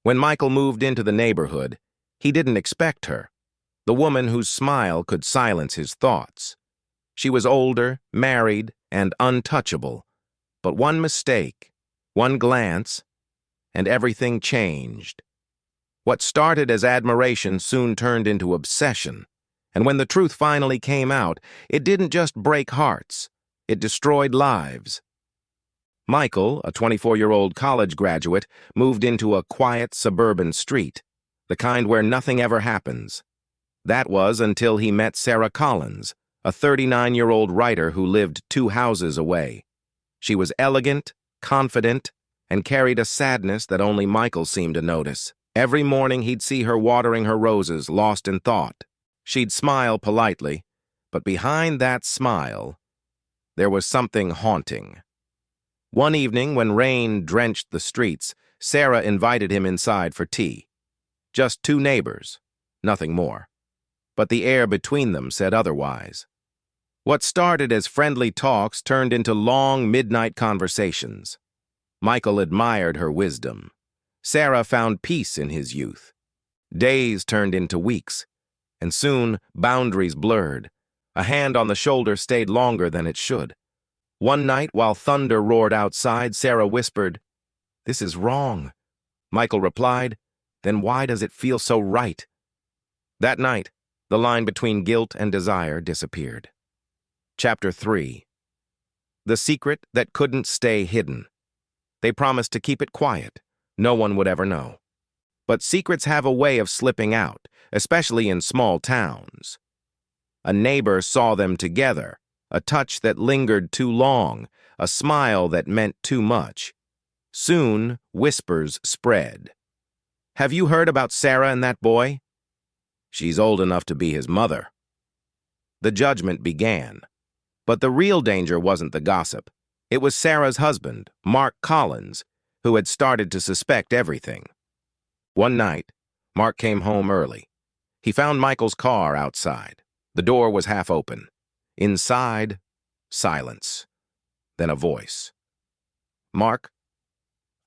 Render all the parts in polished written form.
When Michael moved into the neighborhood, he didn't expect her, the woman whose smile could silence his thoughts. She was older, married, and untouchable. But one mistake, one glance, and everything changed. What started as admiration soon turned into obsession. And when the truth finally came out, it didn't just break hearts, it destroyed lives. Michael, a 24-year-old college graduate, moved into a quiet suburban street, the kind where nothing ever happens. That was until he met Sarah Collins, a 39-year-old writer who lived 2 houses away. She was elegant, confident, and carried a sadness that only Michael seemed to notice. Every morning he'd see her watering her roses, lost in thought. She'd smile politely, but behind that smile, there was something haunting. One evening, when rain drenched the streets, Sarah invited him inside for tea. Just 2 neighbors, nothing more. But the air between them said otherwise. What started as friendly talks turned into long midnight conversations. Michael admired her wisdom. Sarah found peace in his youth. Days turned into weeks, and soon boundaries blurred. A hand on the shoulder stayed longer than it should. One night, while thunder roared outside, Sarah whispered, "This is wrong." Michael replied, "Then why does it feel so right?" That night, the line between guilt and desire disappeared. Chapter 3. The secret that couldn't stay hidden. They promised to keep it quiet. No one would ever know. But secrets have a way of slipping out, especially in small towns. A neighbor saw them together, a touch that lingered too long, a smile that meant too much. Soon, whispers spread. "Have you heard about Sarah and that boy?" "She's old enough to be his mother." The judgment began. But the real danger wasn't the gossip. It was Sarah's husband, Mark Collins, who had started to suspect everything. One night, Mark came home early. He found Michael's car outside. The door was half open. Inside, silence. Then a voice. "Mark,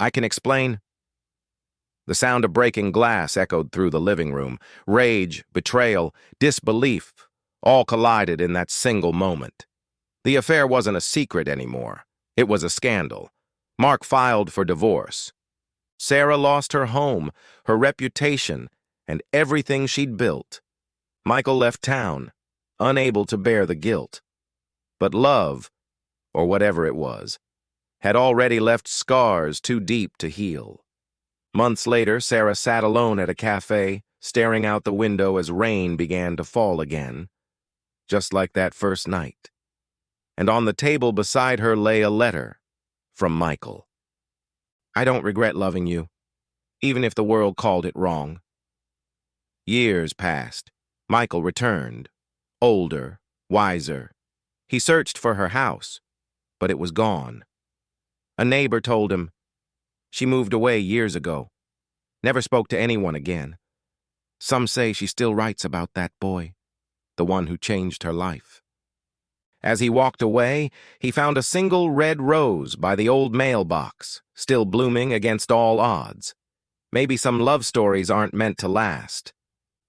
I can explain." The sound of breaking glass echoed through the living room. Rage, betrayal, disbelief, all collided in that single moment. The affair wasn't a secret anymore. It was a scandal. Mark filed for divorce. Sarah lost her home, her reputation, and everything she'd built. Michael left town, unable to bear the guilt. But love, or whatever it was, had already left scars too deep to heal. Months later, Sarah sat alone at a cafe, staring out the window as rain began to fall again, just like that first night. And on the table beside her lay a letter from Michael. "I don't regret loving you, even if the world called it wrong." Years passed. Michael returned, older, wiser. He searched for her house, but it was gone. A neighbor told him, "She moved away years ago. Never spoke to anyone again. Some say she still writes about that boy, the one who changed her life." As he walked away, he found a single red rose by the old mailbox, still blooming against all odds. Maybe some love stories aren't meant to last,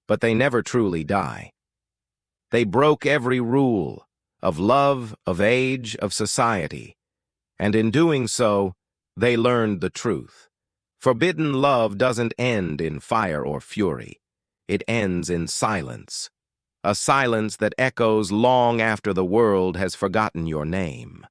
but they never truly die. They broke every rule of love, of age, of society, and in doing so, they learned the truth. Forbidden love doesn't end in fire or fury. It ends in silence. A silence that echoes long after the world has forgotten your name.